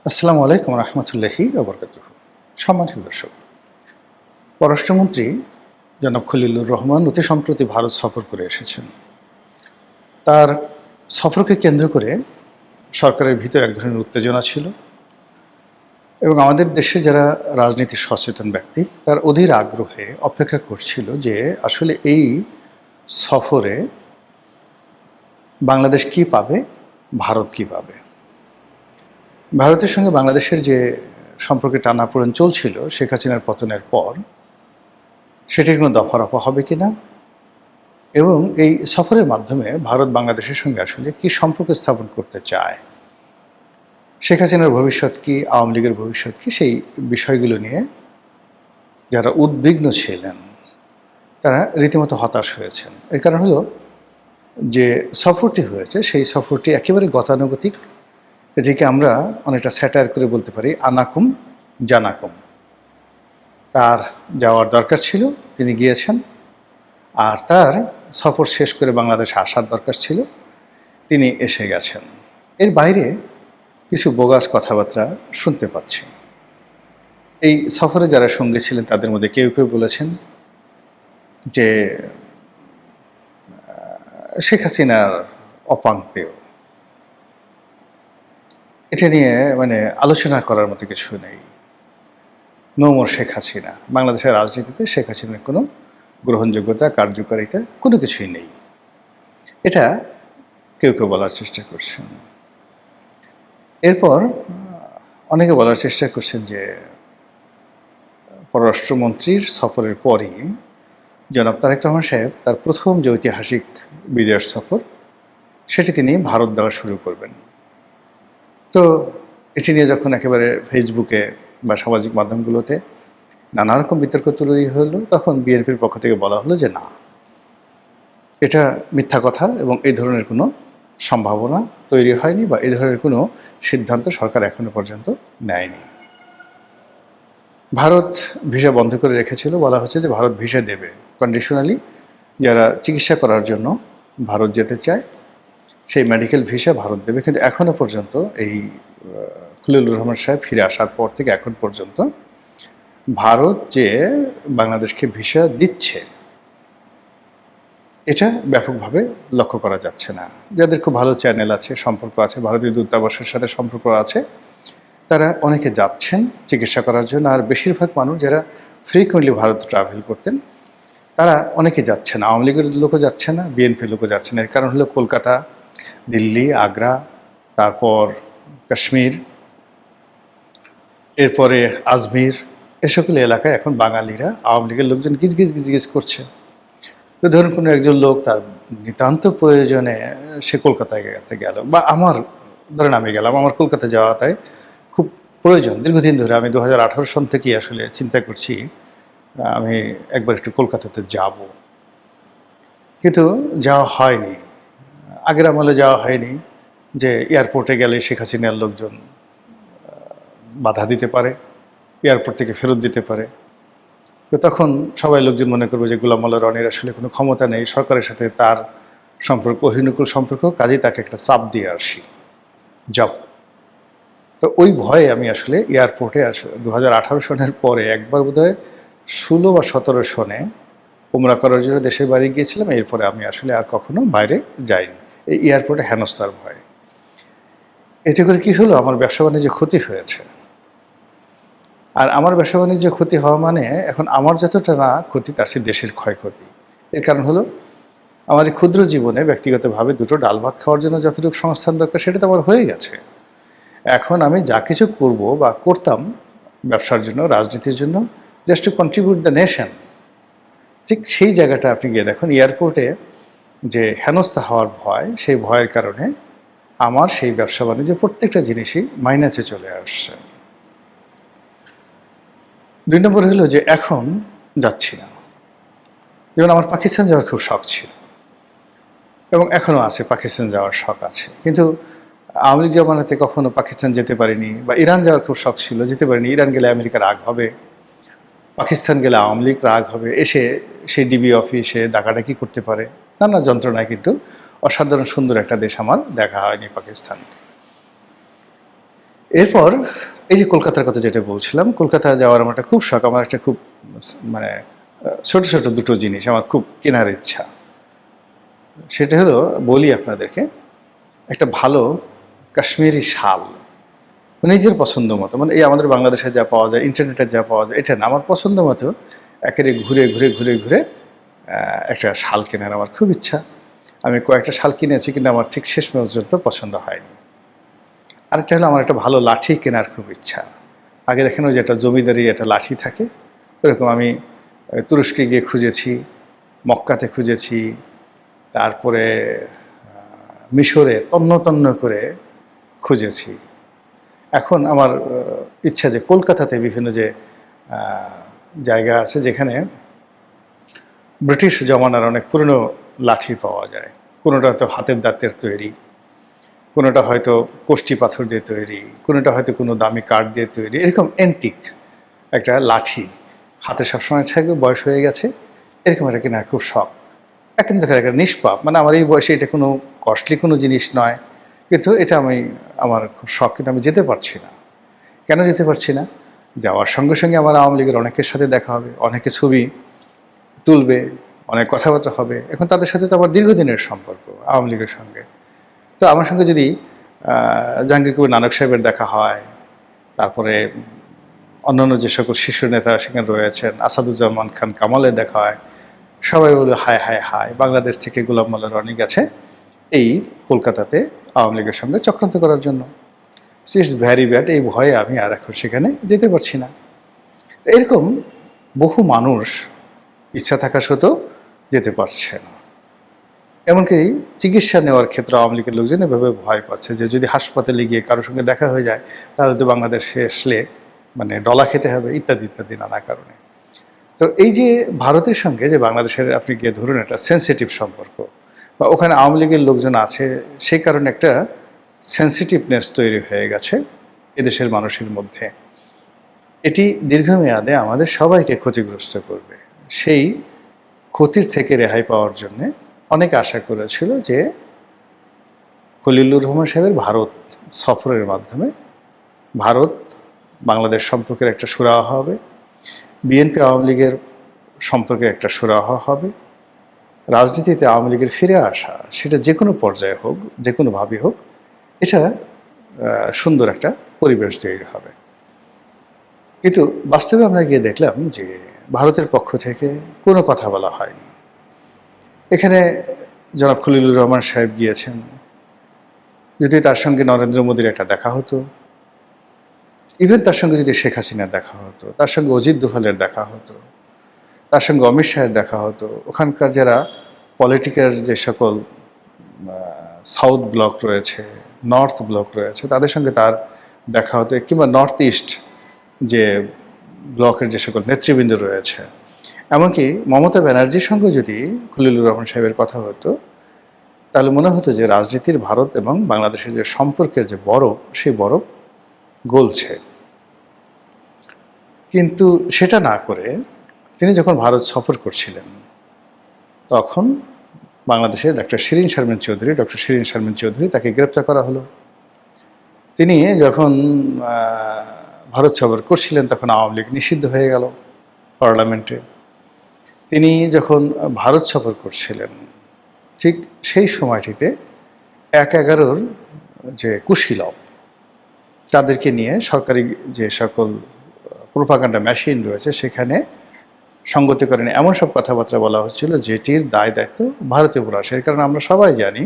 আসসালামু আলাইকুম রহমতুল্লাহি ওবরকাতুহ। সম্মানিত দর্শক, পররাষ্ট্রমন্ত্রী জনাব খলিলুর রহমান অতি সম্প্রতি ভারত সফর করে এসেছেন। তার সফরকে কেন্দ্র করে সরকারের ভিতরে এক ধরনের উত্তেজনা ছিল এবং আমাদের দেশে যারা রাজনীতি সচেতন ব্যক্তি তার অধীর আগ্রহে অপেক্ষা করছিল যে আসলে এই সফরে বাংলাদেশ কি পাবে, ভারত কি পাবে। ভারতের সঙ্গে বাংলাদেশের যে সম্পর্কে টানাপোড়েন চলছিল শেখ হাসিনার পতনের পর, সেটির কোনো দফারফা হবে কিনা এবং এই সফরের মাধ্যমে ভারত বাংলাদেশের সঙ্গে আসলে কি সম্পর্ক স্থাপন করতে চায়, শেখ হাসিনার ভবিষ্যৎ কি, আওয়ামী লীগের ভবিষ্যৎ কি, সেই বিষয়গুলো নিয়ে যারা উদ্বিগ্ন ছিলেন তারা রীতিমতো হতাশ হয়েছেন। এর কারণ হলো যে সফরটি হয়েছে সেই সফরটি একেবারে গতানুগতিক। এটিকে আমরা অনেকটা স্যাটায়ার করে বলতে পারি আনাকুম জানাকুম। তার যাওয়ার দরকার ছিল, তিনি গিয়েছেন, আর তার সফর শেষ করে বাংলাদেশে আসার দরকার ছিল, তিনি এসে গেছেন। এর বাইরে কিছু বোগাস কথাবার্তা শুনতে পাচ্ছি। এই সফরে যারা সঙ্গী ছিলেন তাদের মধ্যে কেউ কেউ বলেছেন যে শেখ হাসিনার অপাঙ্ক্তেয়, এটা নিয়ে আলোচনা করার মতো কিছু নেই। নো মোর শেখ হাসিনা, বাংলাদেশের রাজনীতিতে শেখ হাসিনার কোনো গ্রহণযোগ্যতা, কার্যকারিতা কোনো কিছুই নেই, এটা কেউ কেউ বলার চেষ্টা করছেন। এরপর অনেকে বলার চেষ্টা করছেন যে পররাষ্ট্রমন্ত্রীর সফরের পরই জনাব তারেক রহমান সাহেব তার প্রথম যে ঐতিহাসিক বিদেশ সফর সেটি তিনি ভারত দ্বারা শুরু করবেন। তো এটি নিয়ে যখন একেবারে ফেসবুকে বা সামাজিক মাধ্যমগুলোতে নানা রকম বিতর্ক তৈরি হলো, তখন বিএনপির পক্ষ থেকে বলা হলো যে না, এটা মিথ্যা কথা এবং এই ধরনের কোনো সম্ভাবনা তৈরি হয়নি বা এই ধরনের কোনো সিদ্ধান্ত সরকার এখনো পর্যন্ত নেয়নি। ভারত ভিসা বন্ধ করে রেখেছিল, বলা হচ্ছে যে ভারত ভিসা দেবে কন্ডিশনালি, যারা চিকিৎসা করার জন্য ভারত যেতে চায় সেই মেডিকেল ভিসা ভারত দেবে। কিন্তু এখনও পর্যন্ত এই খলিলুর রহমান সাহেব ফিরে আসার পর থেকে এখন পর্যন্ত ভারত যে বাংলাদেশকে ভিসা দিচ্ছে এটা ব্যাপকভাবে লক্ষ্য করা যাচ্ছে না। যাদের খুব ভালো চ্যানেল আছে, সম্পর্ক আছে, ভারতীয় দূতাবাসের সাথে সম্পর্ক আছে, তারা অনেকে যাচ্ছেন চিকিৎসা করার জন্য। আর বেশিরভাগ মানুষ যারা ফ্রিকুয়েন্টলি ভারত ট্রাভেল করতেন তারা অনেকে যাচ্ছে না। আওয়ামী লীগের লোকও যাচ্ছে না, বিএনপির লোকও যাচ্ছে না। এর কারণ হলো কলকাতা, দিল্লি, আগ্রা, তারপর কাশ্মীর, এরপরে আজমির, এ সকল এলাকায় এখন বাঙালিরা, আওয়ামী লীগের লোকজন গিজ করছে। তো ধরুন কোনো একজন লোক তার নিতান্ত প্রয়োজনে সে কলকাতায় গেল, বা ধরেন আমি গেলাম, আমার কলকাতা যাওয়াটাই খুব প্রয়োজন। দীর্ঘদিন ধরে আমি 2018 সন থেকেই আসলে চিন্তা করছি আমি একবার একটু কলকাতাতে যাব, কিন্তু যাওয়া হয়নি। আগের আমলে যাওয়া হয়নি যে এয়ারপোর্টে গেলে শেখ হাসিনার লোকজন বাধা দিতে পারে, এয়ারপোর্ট থেকে ফেরত দিতে পারে। তো তখন সবাই লোকজন মনে করবে যে গোলাম মোল্লা রনির আসলে কোনো ক্ষমতা নেই, সরকারের সাথে তার সম্পর্ক অহিনুকূল সম্পর্ক, কাজেই তাকে একটা চাপ দিয়ে আসি, যাও। তো ওই ভয়ে আমি আসলে এয়ারপোর্টে 2018 সনের পরে একবার বোধহয় 16 বা 17 সনে উমরা করার জন্য দেশের বাড়ি গিয়েছিলাম। এরপরে আমি আসলে আর কখনো বাইরে যাইনি, এই এয়ারপোর্টে হেনস্থার ভয়ে। এতে করে কী হলো, আমার ব্যবসা বাণিজ্যে ক্ষতি হয়েছে। আর আমার ব্যবসা বাণিজ্য ক্ষতি হওয়া মানে এখন আমার যতটা না ক্ষতি, তার চেয়ে দেশের ক্ষয়ক্ষতি। এর কারণ হলো আমার এই ক্ষুদ্র জীবনে ব্যক্তিগতভাবে দুটো ডাল ভাত খাওয়ার জন্য যতটুকু সংস্থান দরকার সেটা তো আমার হয়ে গেছে। এখন আমি যা কিছু করব বা করতাম ব্যবসার জন্য, রাজনীতির জন্য, just two contribute the nation, ঠিক সেই জায়গাটা আপনি গিয়ে দেখুন এয়ারপোর্টে যে হেনস্থা হওয়ার ভয়, সেই ভয়ের কারণে আমার সেই ব্যবসা বাণিজ্য প্রত্যেকটা জিনিসই মাইনাসে চলে আসছে। 2 নম্বর হলো যে এখন যাচ্ছি না। যেমন আমার পাকিস্তান যাওয়ার খুব শখ ছিল এবং এখনও আছে, পাকিস্তান যাওয়ার শখ আছে, কিন্তু আওয়ামী লীগ জামানাতে কখনো পাকিস্তান যেতে পারিনি। বা ইরান যাওয়ার খুব শখ ছিল, যেতে পারিনি। ইরান গেলে আমেরিকা রাগ হবে, পাকিস্তান গেলে আওয়ামী লীগ রাগ হবে, এসে সেই ডিবি অফিসে ডাকাডাকি করতে পারে, নানা যন্ত্রণায়। কিন্তু অসাধারণ সুন্দর একটা দেশ আমার দেখা হয়নি পাকিস্তান। এরপর এই যে কলকাতার কথা যেটা বলছিলাম, কলকাতা যাওয়ার আমার একটা খুব শখ। আমার একটা খুব মানে ছোট, ছোট দুটো জিনিস আমার খুব কেনার ইচ্ছা। সেটা হলো বলি আপনাদেরকে, একটা ভালো কাশ্মীরি শাল। নিজের পছন্দ মতো, মানে এই আমাদের বাংলাদেশে যা পাওয়া যায়, ইন্টারনেটে যা পাওয়া যায়, এটা না, আমার পছন্দ মতো একেবারে ঘুরে ঘুরে ঘুরে ঘুরে একটা শাল কেনার আমার খুব ইচ্ছা। আমি কয়েকটা শাল কিনেছি, কিন্তু আমার ঠিক শেষ পর্যন্ত পছন্দ হয়নি। আরেকটা হলো আমার একটা ভালো লাঠি কেনার খুব ইচ্ছা। আগে দেখেন ওই যে একটা জমিদারি একটা লাঠি থাকে, ওরকম আমি তুরস্কে গিয়ে খুঁজেছি, মক্কাতে খুঁজেছি, তারপরে মিশরে তন্ন তন্ন করে খুঁজেছি। এখন আমার ইচ্ছা যে কলকাতাতে বিভিন্ন যে জায়গা আছে যেখানে ব্রিটিশ জমানার অনেক পুরনো লাঠি পাওয়া যায়। কোনোটা হয়তো হাতের দাঁতের তৈরি, কোনোটা হয়তো কোষ্ঠী পাথর দিয়ে তৈরি, কোনোটা হয়তো কোনো দামি কাঠ দিয়ে তৈরি, এরকম অ্যান্টিক একটা লাঠি হাতে সবসময় থাকবে, বয়স হয়ে গেছে, এরকম একটা কেনার খুব শখ। এখন দেখা একটা নিষ্পাপ, মানে আমার এই বয়সে এটা কোনো কস্টলি কোনো জিনিস নয়, কিন্তু এটা আমার খুব শখ, কিন্তু আমি যেতে পারছি না। কেন যেতে পারছি না? যাওয়ার সঙ্গে সঙ্গে আমার আওয়ামী লীগের অনেকের সাথে দেখা হবে, অনেকে ছবি তুলবে, অনেক কথাবার্তা হবে। এখন তাদের সাথে তো আমার দীর্ঘদিনের সম্পর্ক আওয়ামী লীগের সঙ্গে। তো আমার সঙ্গে যদি জাহাঙ্গীর কবির নানক সাহেবের দেখা হয়, তারপরে অন্যান্য যে সকল শীর্ষ নেতা সেখানে রয়েছেন, আসাদুজ্জামান খান কামালের দেখা হয়, সবাই বলে হায় হায় হায়, বাংলাদেশ থেকে গোলাম মোল্লা রনি গেছে এই কলকাতাতে আওয়ামী লীগের সঙ্গে চক্রান্ত করার জন্য। It's vary bad. এই ভয়ে আমি আর এখন সেখানে যেতে পারছি না। এরকম বহু মানুষ ইচ্ছা থাকা সত্ত্বেও যেতে পারছে না। এমনকি চিকিৎসা নেওয়ার ক্ষেত্রে আওয়ামী লীগের লোকজন এভাবে ভয় পাচ্ছে যে যদি হাসপাতালে গিয়ে কারোর সঙ্গে দেখা হয়ে যায়, তাহলে তো বাংলাদেশে আসলে মানে ডলা খেতে হবে, ইত্যাদি ইত্যাদি নানা কারণে। তো এই যে ভারতের সঙ্গে যে বাংলাদেশের আপনি গিয়ে ধরুন একটা সেন্সিটিভ সম্পর্ক, বা ওখানে আওয়ামী লীগের লোকজন আছে, সেই কারণে একটা সেন্সিটিভনেস তৈরি হয়ে গেছে এদেশের মানুষের মধ্যে। এটি দীর্ঘমেয়াদে আমাদের সবাইকে ক্ষতিগ্রস্ত করবে। সেই ক্ষতির থেকে রেহাই পাওয়ার জন্যে অনেকে আশা করেছিল যে খলিলুর রহমান সাহেবের ভারত সফরের মাধ্যমে ভারত বাংলাদেশ সম্পর্কের একটা সুরাহা হবে, বিএনপি আওয়ামী লীগের সম্পর্কে একটা সুরাহা হবে, রাজনীতিতে আওয়ামী লীগের ফিরে আসা, সেটা যে কোনো পর্যায়ে হোক, যে কোনোভাবে হোক, এটা সুন্দর একটা পরিবেশ তৈরি হবে। কিন্তু বাস্তবে আমরা গিয়ে দেখলাম যে ভারতের পক্ষ থেকে কোনো কথা বলা হয়নি। এখানে জনাব খলিলুর রহমান সাহেব গিয়েছেন, যদি তার সঙ্গে নরেন্দ্র মোদীর একটা দেখা হতো, ইভেন তার সঙ্গে যদি শেখ হাসিনার দেখা হতো, তার সঙ্গে অজিত দোভালের দেখা হতো, তার সঙ্গে অমিত শাহের দেখা হতো, ওখানকার যারা পলিটিক্যাল যে সকল সাউথ ব্লক রয়েছে, নর্থ ব্লক রয়েছে, তাদের সঙ্গে তার দেখা হতো, কিংবা নর্থ ইস্ট যে ব্লকের যে সকল নেতৃবৃন্দ রয়েছে, এমনকি মমতা ব্যানার্জির সঙ্গে যদি খলিলুর রহমান সাহেবের কথা হতো, তাহলে মনে হতো যে রাজনীতির ভারত এবং বাংলাদেশের যে সম্পর্কের যে বরফ, সেই বরফ গলছে। কিন্তু সেটা না করে তিনি যখন ভারত সফর করছিলেন, তখন বাংলাদেশের ডক্টর শিরীন শারমিন চৌধুরী তাকে গ্রেপ্তার করা হলো। তিনি যখন ভারত সফর করছিলেন, তখন আওয়ামী লীগ নিষিদ্ধ হয়ে গেল পার্লামেন্টে। তিনি যখন ভারত সফর করছিলেন, ঠিক সেই সময়টিতে ১/১১ যে কুশীলব, তাদেরকে নিয়ে সরকারি যে সকল প্রোপাগান্ডা মেশিন রয়েছে, সেখানে সঙ্গতি করেনি এমন সব কথাবার্তা বলা হচ্ছিল, যেটির দায় দায়িত্ব ভারতের উপর আসে। এর কারণে আমরা সবাই জানি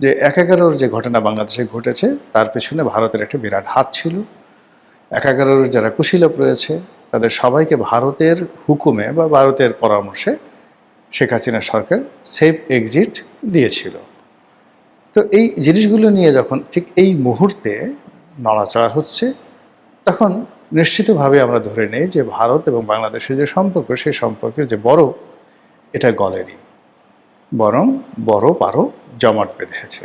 যে ১/১১ যে ঘটনা বাংলাদেশে ঘটেছে, তার পেছনে ভারতের একটা বিরাট হাত ছিল। ১/১১ যারা কুশীলব রয়েছে, তাদের সবাইকে ভারতের হুকুমে বা ভারতের পরামর্শে শেখ হাসিনা সরকার সেফ এক্সিট দিয়েছিল। তো এই জিনিসগুলো নিয়ে যখন ঠিক এই মুহূর্তে নড়াচড়া হচ্ছে, তখন নিশ্চিতভাবে আমরা ধরে নেই যে ভারত এবং বাংলাদেশের যে সম্পর্ক, সেই সম্পর্কের যে বরফ, এটা গলেনি, বরং বরফ আরও জমাট বেঁধেছে,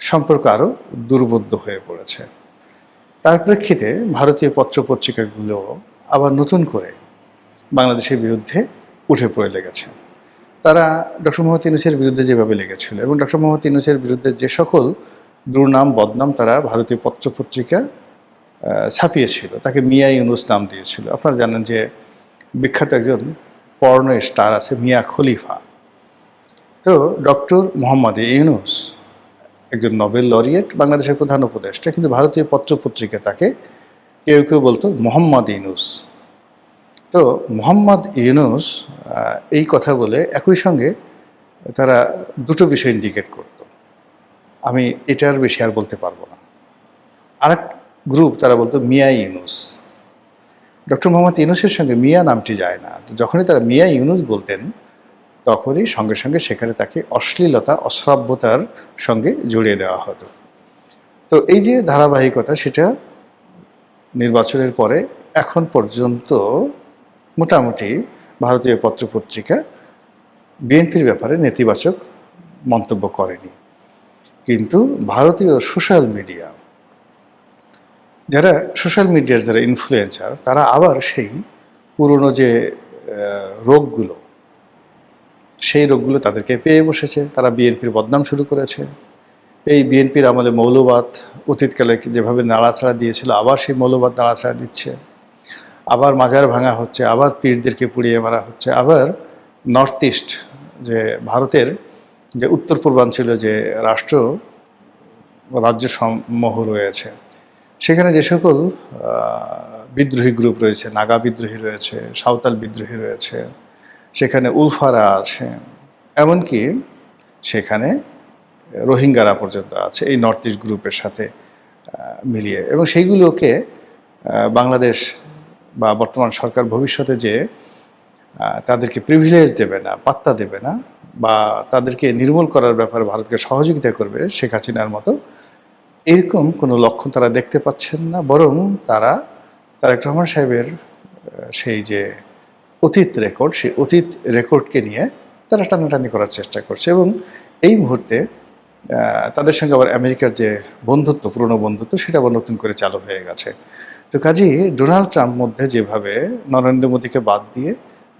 সম্পর্ক আরও দুর্বোধ্য হয়ে পড়েছে। তার প্রেক্ষিতে ভারতীয় পত্রপত্রিকাগুলো আবার নতুন করে বাংলাদেশের বিরুদ্ধে উঠে পড়ে লেগেছে। তারা ডক্টর মোহাম্মদ ইউনূসের বিরুদ্ধে যেভাবে লেগেছিল, এবং ডক্টর মোহাম্মদ ইউনূসের বিরুদ্ধে যে সকল দুর্নাম বদনাম তারা ভারতীয় পত্রপত্রিকা ছাপিয়েছিল, তাকে মিয়া ইউনুস নাম দিয়েছিল। আপনারা জানেন যে বিখ্যাত একজন পর্ন স্টার আছে মিয়া খলিফা। তো ডক্টর মোহাম্মদ ইউনুস একজন নোবেল লরিয়েট, বাংলাদেশের প্রধান উপদেষ্টা, কিন্তু ভারতীয় পত্রপত্রিকা তাকে কেউ কেউ বলতো মোহাম্মদ ইউনুস। তো মোহাম্মদ ইউনুস এই কথা বলে একই সঙ্গে তারা দুটো বিষয় ইন্ডিকেট করত, আমি এটার বেশি আর বলতে পারবো না। আরেক গ্রুপ তারা বলতো মিয়া ইউনুস। ডক্টর মোহাম্মদ ইউনুসের সঙ্গে মিয়া নামটি যায় না, তো যখনই তারা মিয়া ইউনুস বলতেন তখনই সঙ্গে সঙ্গে সেখানে তাকে অশ্লীলতা অশ্রাব্যতার সঙ্গে জড়িয়ে দেওয়া হতো। তো এই যে ধারাবাহিকতা, সেটা নির্বাচনের পরে এখন পর্যন্ত মোটামুটি ভারতীয় পত্রপত্রিকা বিএনপির ব্যাপারে নেতিবাচক মন্তব্য করেনি। কিন্তু ভারতীয় সোশ্যাল মিডিয়া, যারা সোশ্যাল মিডিয়ার যারা ইনফ্লুয়েন্সার, তারা আবার সেই পুরনো যে রোগগুলো, সেই রোগগুলো তাদেরকে পেয়ে বসেছে। তারা বিএনপির বদনাম শুরু করেছে। এই বিএনপির আমলে মৌলবাদ অতীতকালে যেভাবে নাড়াচাড়া দিয়েছিল, আবার সেই মৌলবাদ নাড়াচাড়া দিচ্ছে। আবার মাজার ভাঙা হচ্ছে, আবার পীরদেরকে পুড়িয়ে মারা হচ্ছে। আবার নর্থ ইস্ট, যে ভারতের যে উত্তর পূর্বাঞ্চলে যে রাজ্য সমূহ রয়েছে, সেখানে যে সকল বিদ্রোহী গ্রুপ রয়েছে, নাগা বিদ্রোহী রয়েছে, সাঁওতাল বিদ্রোহী রয়েছে, সেখানে উলফারা আছে, এমনকি সেখানে রোহিঙ্গারা পর্যন্ত আছে এই নর্থ ইস্ট গ্রুপের সাথে মিলিয়ে। এবং সেইগুলোকে বাংলাদেশ বা বর্তমান সরকার ভবিষ্যতে যে তাদেরকে প্রিভিলেজ দেবে না, পাত্তা দেবে না, বা তাদেরকে নির্মূল করার ব্যাপারে ভারতকে সহযোগিতা করবে শেখ হাসিনার মতো, এরকম কোনো লক্ষণ তারা দেখতে পাচ্ছেন না। বরং তারা তারেক রহমান সাহেবের সেই যে অতীত রেকর্ড, সেই অতীত রেকর্ডকে নিয়ে তারা টানাটানি করার চেষ্টা করছে। এবং এই মুহূর্তে তাদের সঙ্গে আবার আমেরিকার যে বন্ধুত্ব, পুরনো বন্ধুত্ব, সেটা আবার নতুন করে চালু হয়ে গেছে। তো কাজেই ডোনাল্ড ট্রাম্প মধ্যে যেভাবে নরেন্দ্র মোদীকে বাদ দিয়ে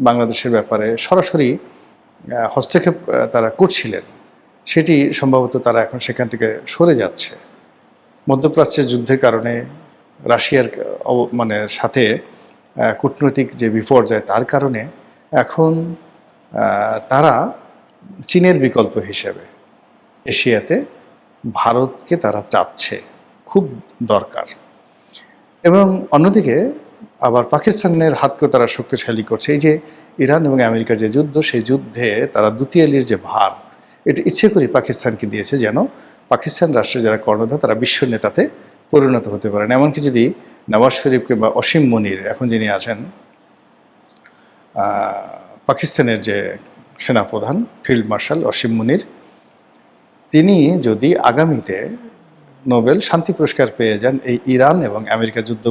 বাংলাদেশের ব্যাপারে সরাসরি হস্তক্ষেপ তারা করছিলেন, সেটি সম্ভবত তারা এখন সেখান থেকে সরে যাচ্ছে। মধ্যপ্রাচ্যের যুদ্ধের কারণে রাশিয়ার সাথে কূটনৈতিক যে বিপর্যয়, তার কারণে এখন তারা চীনের বিকল্প হিসেবে এশিয়াতে ভারতকে তারা চাচ্ছে, খুব দরকার। এবং অন্যদিকে আবার পাকিস্তানের হাতকে তারা শক্তিশালী করছে। এই যে ইরান এবং আমেরিকার যে যুদ্ধ, সেই যুদ্ধে তারা দ্বিতীয়ালির যে ভার, এটা ইচ্ছে করে পাকিস্তানকে দিয়েছে, যেন পাকিস্তান রাষ্ট্রের যারা কর্ণধার তারা বিশ্ব নেতাতে পরিণত হতে পারেন। এমনকি যদি নওয়াজ শরীফ কিংবা অসীম মনির, এখন যিনি আছেন পাকিস্তানের যে সেনাপ্রধান ফিল্ড মার্শাল অসীম মনির, তিনি যদি আগামীতে নোবেল শান্তি পুরস্কার পেয়ে যান এই ইরান এবং আমেরিকা যুদ্ধ